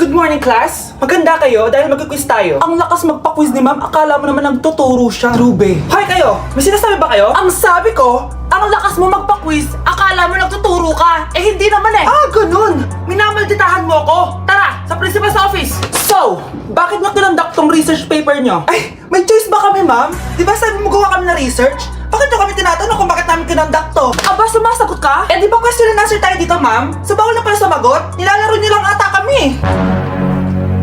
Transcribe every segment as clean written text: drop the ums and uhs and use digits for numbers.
Good morning, class! Maganda kayo dahil mag-quiz tayo. Ang lakas magpa-quiz ni ma'am, akala mo naman nagtuturo siya. True, be. Hoy kayo! May sinasabi ba kayo? Ang sabi ko, ang lakas mo magpa-quiz, akala mo nagtuturo ka. Eh hindi naman eh. Ah, ganun! Minamalditahan mo ako. Tara, sa principal's office. So, bakit nyo kinonduct tong research paper nyo? Ay, may choice ba kami, ma'am? Di ba sabi mo gawa kami na research? Bakit nyo kami tinatanong kung bakit namin kinonduct to? Aba, sumasagot ka? Eh di ba question and answer tayo dito, ma'am? So bawal na pala sumagot? Nilalaro nyo lang ata kami.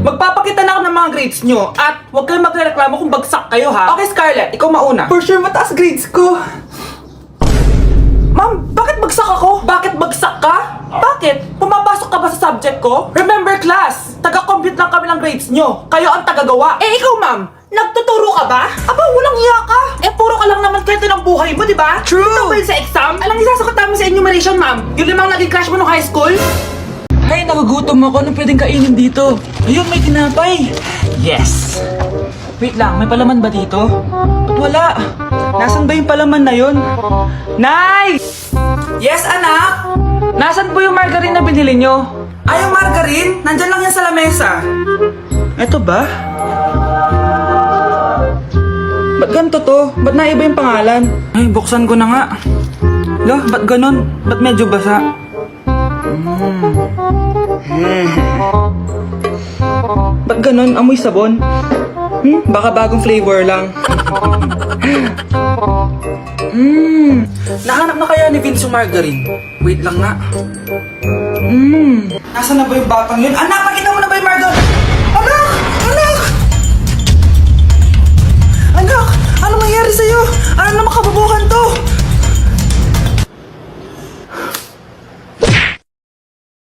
Magpapakita na ako ng mga grades nyo at huwag kayong magreklamo kung bagsak kayo, ha? Okay, Scarlett, ikaw mauna. For sure, mataas grades ko. Ma'am, bakit bagsak ako? Bakit bagsak ka? Bakit? Pumapasok ka ba sa subject ko? Remember, class, taga-compute lang kami ng grades nyo. Kayo ang tagagawa. Eh, ikaw, ma'am, nagtuturo ka ba? Aba, walang iya ka. Eh, puro ka lang naman kwento ng buhay mo, di ba? True. Ito ba yun sa exam? Alang isasagot namin sa enumeration, ma'am. Yung limang naging crush mo nung high school? Ay, nagugutom ako. Anong pwedeng kainin dito? Ayun, may tinapay. Yes. Wait lang, may palaman ba dito? Ba't wala? Nasaan ba yung palaman na yun? Nay! Yes, anak? Nasaan po yung margarine na binili nyo? Ay, yung margarine? Nandyan lang yan sa lamesa. Eto ba? Ba't ganito to? Ba't naiba yung pangalan? Ay, buksan ko na nga. Lo, ba't ganun? Ba't medyo basa? Ba't ganun? Amoy sabon? Baka bagong flavor lang. Nahanap na kaya ni Vince yung margarine? Wait lang nga. Nasaan na ba yung batang yun? Anak, nakita mo na ba yung margarine? Anak! Anak! Anak! Ano nangyari sa'yo? Ano na makabubuhan to?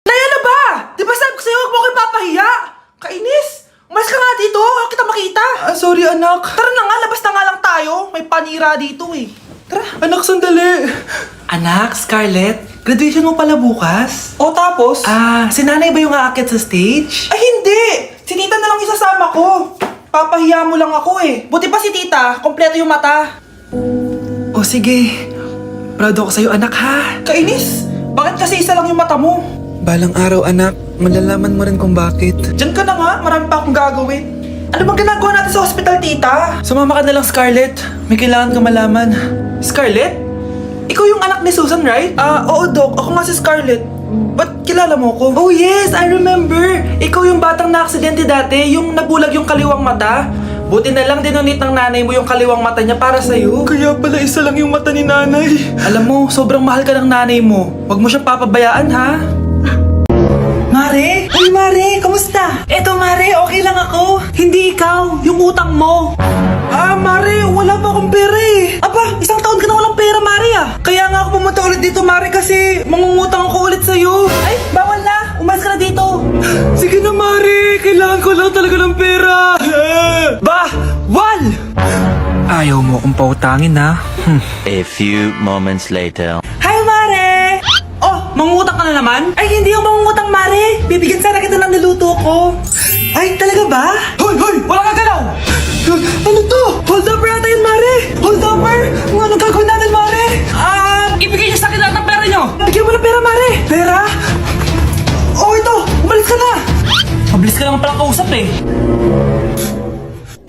Naya na ba? Di ba sabi ko sa'yo huwag mo ko ipapahiya? Kainis! Umalis ka nga dito! Huwag kita makita! Sorry anak! Tara na nga! Labas na nga lang tayo! May panira dito eh! Tara! Anak, sandali! Anak, Scarlett, graduation mo pala bukas? O tapos? Si nanay ba yung aakit sa stage? Ay hindi! Si tita na lang isasama ko! Papahiya mo lang ako eh! Buti pa si tita, kompleto yung mata! O sige, proud ako sa'yo anak ha! Kainis! Bakit kasi isa lang yung mata mo? Balang araw anak, malalaman mo rin kung bakit. Diyan ka na nga, marami pa akong gagawin. Ano bang ginagawa natin sa hospital, tita? Sumama ka na lang, Scarlett. May kailangan ka malaman. Scarlett? Ikaw yung anak ni Susan, right? Oo, Doc. Ako nga si Scarlett. Ba't kilala mo ko? Oh, yes! I remember! Ikaw yung batang na-aksidente dati, yung nabulag yung kaliwang mata. Buti na lang dinonate ng nanay mo yung kaliwang mata niya para sa'yo. Kaya pala isa lang yung mata ni nanay. Alam mo, sobrang mahal ka ng nanay mo. Huwag mo siyang papabayaan, ha? Mare? Uy, Mare! Kamusta? Eto, Mare, okay lang ako. Hindi ikaw, yung utang mo. Mare, wala pa akong pera eh. Aba, isang taon ka na walang pera, Mare ah. Kaya nga ako pumunta ulit dito, Mare, kasi mangungutang ako ulit sa'yo. Ay, bawal na. Umalis ka na dito. Sige na Mare, kailangan ko lang talaga ng pera. Wal! Ayaw mo akong pautangin ha? A few moments later. Hi, Mare! Oh, mangungutang ka na naman? Ay, hindi ako mangungutang, Mare. Bibigyan sana kita ng niluto ko. Ay, talaga ba? Hoy! Wala ka galaw! Ano to? Hold up yata yun, Mare! Hold upper? Anong gagawin natin, Mare? Ibigay niyo sa akin lahat ng pera niyo! Bigyan mo ng pera, Mare! Pera? Oh, ito! Umalis ka na! Mabilis ka naman palang kausap eh.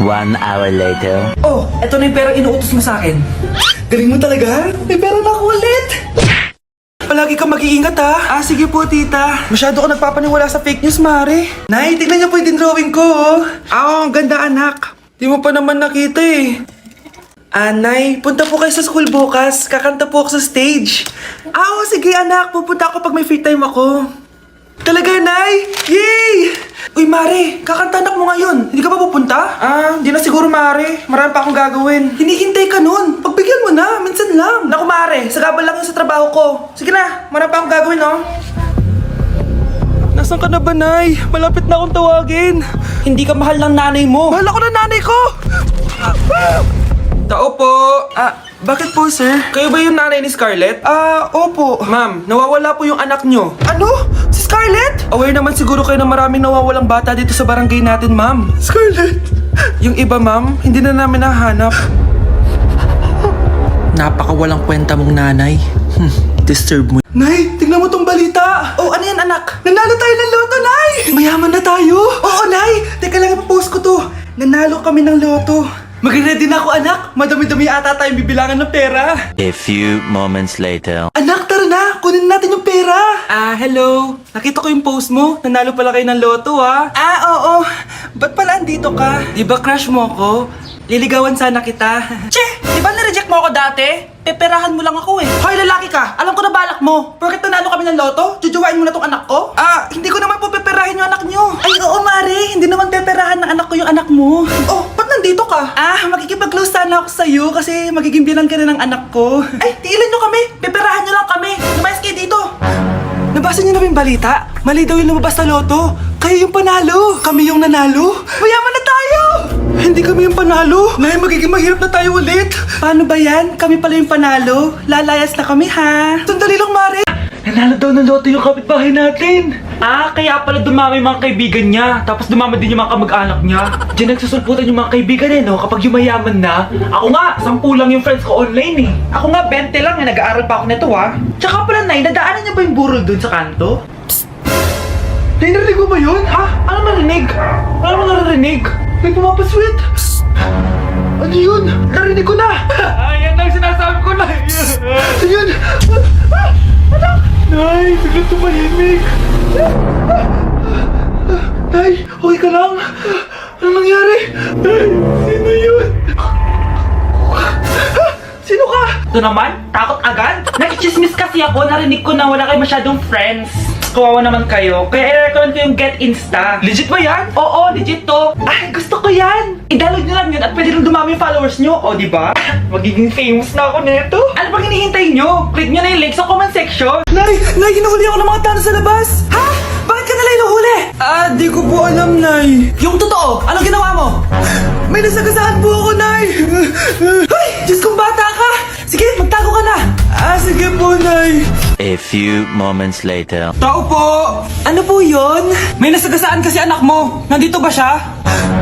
1 hour later. Oh, eto na yung pera inuutos mo sa akin. Galing mo talaga? May pera na ako ulit! Palagi kang mag-iingat ha. Sige po, tita. Masyado ka nagpapaniwala sa fake news, Mare. Nay, tignan niyo po yung drawing ko, oh. Ang ganda, anak. Di mo pa naman nakita eh. Nay, punta po kayo sa school bukas. Kakanta po ako sa stage. Sige, anak. Pupunta ako pag may free time ako. Talaga, Nay? Yay! Uy, Mare, kakanta anak mo ngayon. Hindi ka pa pupunta? Hindi na siguro, Mare. Marami pa akong gagawin. Hinihintay ka nun. Pagbigyan mo na, minsan lang. Naku, Mare, sagabal lang yun sa trabaho ko. Sige na, marami pa akong gagawin, no? Nasaan ka na ba, Nay? Malapit na akong tawagin. Hindi ka mahal ng nanay mo. Mahal ako ng nanay ko! Tao po. Bakit po, sir? Kayo ba yung nanay ni Scarlett? Opo. Ma'am, nawawala po yung anak nyo. Ano? Si Scarlett? Aware naman siguro kayo na maraming nawawalang bata dito sa barangay natin, ma'am. Scarlett! Yung iba, ma'am, hindi na namin nahanap. Napakawalang kwenta mong nanay. Disturb mo. Nay, tingnan mo tong balita! Oh, ano yan, anak? Nanalo tayo ng loto, Nay! Mayaman na tayo! nanalo kami ng loto. Mag-ready na ako, anak. Madami-dami ata tayong bibilangan ng pera. A few moments later. Anak, tara na! Kunin natin yung pera! Hello. Nakita ko yung post mo. Nanalo pala kayo ng loto, ah. Oo. Ba't pala andito ka? Di ba crush mo ako? Liligawan sana kita. Che! Di ba nireject mo ako dati? Peperahan mo lang ako eh. Hoy, lalaki ka! Alam ko na balak mo. Porket nanalo kami ng loto, jujuwain mo na tong anak ko? Hindi ko naman po peperahin yung anak nyo. Ay, oo, Mare. Hindi naman peperahan ng anak ko yung anak mo. Oh, ba't nandito ka? Makikipag-close sana ako sa'yo kasi magiging bilang ka na ng anak ko. Ay, tiilan nyo kami. Peperahan nyo lang kami. Lumayas kayo dito. Nabasa niyo na ba yung balita? Mali daw yung lumabas sa loto. Kayo yung panalo. Kami yung nanalo. Mayaman na tayo! Hindi kami yung panalo. Nay, magiging mahirap na tayo ulit. Paano ba yan? Kami pala yung panalo. Lalayas na kami, ha? Sandali lang, Mare. Nanalo daw ng loto yung kapitbahay natin. Kaya pala dumami yung mga kaibigan niya. Tapos dumami din yung mga kamag-anak niya. Diyan nagsusulputan yung mga kaibigan no? Kapag yumayaman na. Ako nga, 10 lang yung friends ko online Ako nga, 20 lang nag-aaral pa ako nito Tsaka pala, Nay, nadaanan niya ba yung burol dun sa kanto? Psst! Nay, narinig mo ba yun? Ano narinig? Ano mo narinig? May pumapaswit! Psst! Ano yun? Narinig ko na! Yan ang sinasabi ko, Nay! Ayun! Anak! Nay, biglang tumahimik! Nay, okay ka lang? Ano nangyari? Nay, sino yun? Sino ka? Ito naman? Takot agad? Nakichismis kasi ako, narinig ko na wala kayo masyadong friends. Kawawa naman kayo, kaya i-recommend ko yung Get Insta. Legit ba yan? Oo, legit to. Ay, gusto ko yan. I-download nyo lang yun at pwede rin dumami yung followers nyo. O, diba? Magiging famous na ako nito. Ano bang hinihintay nyo? Click nyo na yung link sa comment section. Nay, hinuhuli ako ng mga tao sa labas. Ha? Bakit ka nila hinuhuli? Di ko po alam, Nay. Yung totoo, anong ginawa mo? May nasagasaan po ako, Nay. Ay, Diyos kong bata ka. Sige, magtago ka na. Sige po, Nay. A few moments later. Tao po! Ano po yun? May nasagasaan kasi anak mo. Nandito ba siya?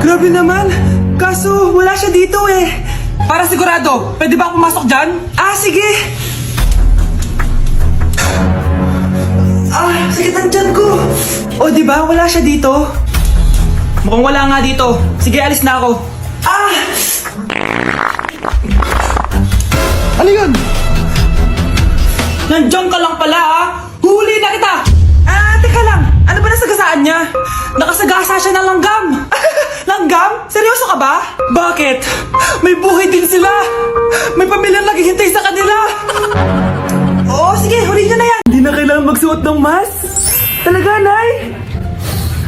Grabe naman. Kaso, wala siya dito eh. Para sigurado, pwede ba ako pumasok dyan? Sige. Sakit ang tiyan ko. O, diba? Wala siya dito. Mukhang wala nga dito. Sige, alis na ako. Ano yun? Nandiyan ka lang pala Huli na kita! Teka lang. Ano ba nasagasaan niya? Nakasagasa siya ng langgam. Langgam? Seryoso ka ba? Bakit? May buhay din sila. May pamilyang naghihintay sa kanila. Oo, sige. Huli niyo na yan. Hindi na kailangan magsuot ng mask. Talaga, Nay?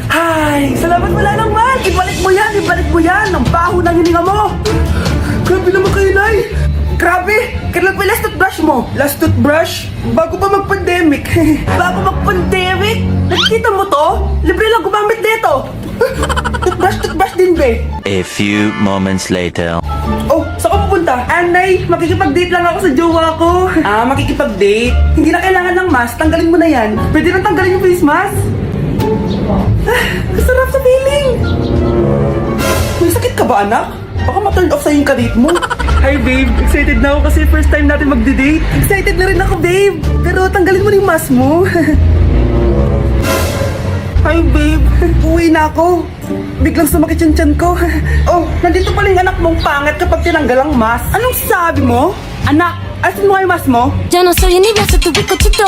Ay, salamat wala ng mask. Ibalik mo yan. Ang baho ng hininga mo. Grabe naman kayo, Nay. Grabe! Kailan pa last toothbrush mo? Last toothbrush? Bago pa mag-pandemic. Bago mag-pandemic? Nakikita mo to? Libre lang gumamit dito. Toothbrush din, be. A few moments later. Oh, saan ka pupunta? Anay, makikipag-date lang ako sa jowa ko. Makikipag-date? Hindi na kailangan ng mask. Tanggalin mo na yan. Pwede nang tanggalin yung face mask? Kasarap sa feeling. May sakit ka ba, anak? Baka ma-turn off sa'yo yung karit mo. Hi, babe. Excited na ako kasi first time natin mag-date. Excited na rin ako, babe. Pero tanggalin mo na yung mask mo. Hi, babe. Uwi na ako. Biglang sumakit yung tiyan ko. Oh, nandito pala yung anak mong pangit kapag tinanggal ang mask. Anong sabi mo? Anak, asin mo yung mask mo? Ya no soy envidioso, tu bizcochito.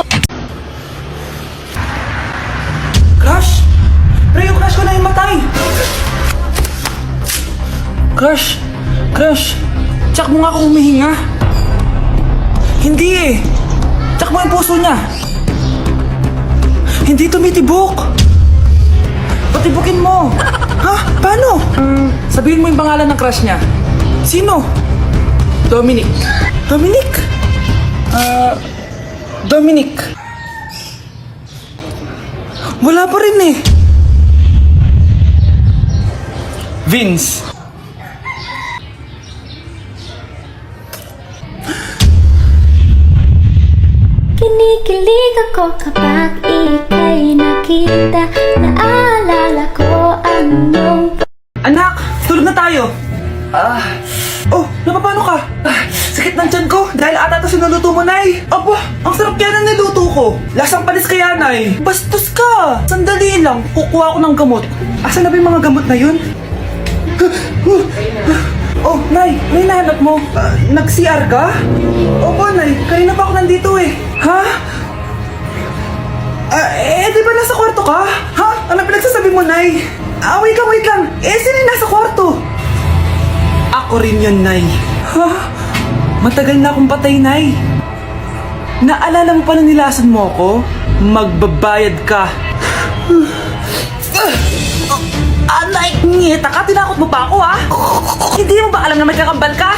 Crush? Pero yung crush ko na yung matay. Crush. Tsak mo nga kung humihinga. Hindi eh. Tsak mo yung puso niya. Hindi tumitibok. Patibukin mo. Ha? Paano? Sabihin mo yung pangalan ng crush niya. Sino? Dominic. Dominic. Wala pa rin eh. Vince. Kinikilig ako kapag ika'y nakita. Naalala ko ang iyong Anak, tulog na tayo. Oh, napapano ka? Sakit ng tiyan ko dahil ata ito sinuluto mo, Nay. Aba, ang sarap kaya ng niluto ko. Lasang panis kaya, Nay. Bastos ka. Sandali lang, kukuha ko ng gamot. Asan na ba yung mga gamot na yun? Oh, Nay, may nahanap mo. Nag-CR ka? Opo, Nay. Kanina pa ako nandito eh. Ha? Di ba nasa kwarto ka? Ha? Ano pinagsasabi mo, Nay? Wait lang. Sino yung nasa kwarto? Ako rin yun, Nay. Ha? Matagal na akong patay, Nay. Naalala mo pa na nilasan mo ako? Magbabayad ka. Nay, ngita ka, tinakot mo pa ako ha? Hindi mo ba alam na may kakambal ka?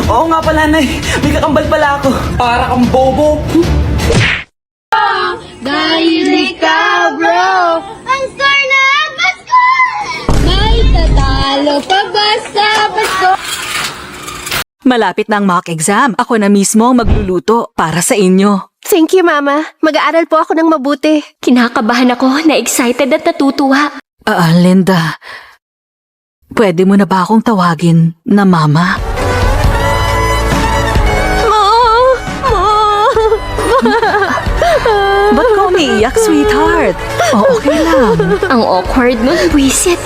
Oo nga pala, Nay, may kakambal pala ako. Para kang bobo. Dahil ikaw, bro, ang star na Pasko! May tatalo pa ba sa Pasko? Malapit na ang mock exam. Ako na mismo ang magluluto para sa inyo. Thank you, Mama. Mag-aaral po ako ng mabuti. Kinakabahan ako, na-excited at natutuwa. Linda, pwede mo na ba akong tawagin na Mama? Ba't ka umiiyak, sweetheart? Okay lang. Ang awkward nun, buwisit.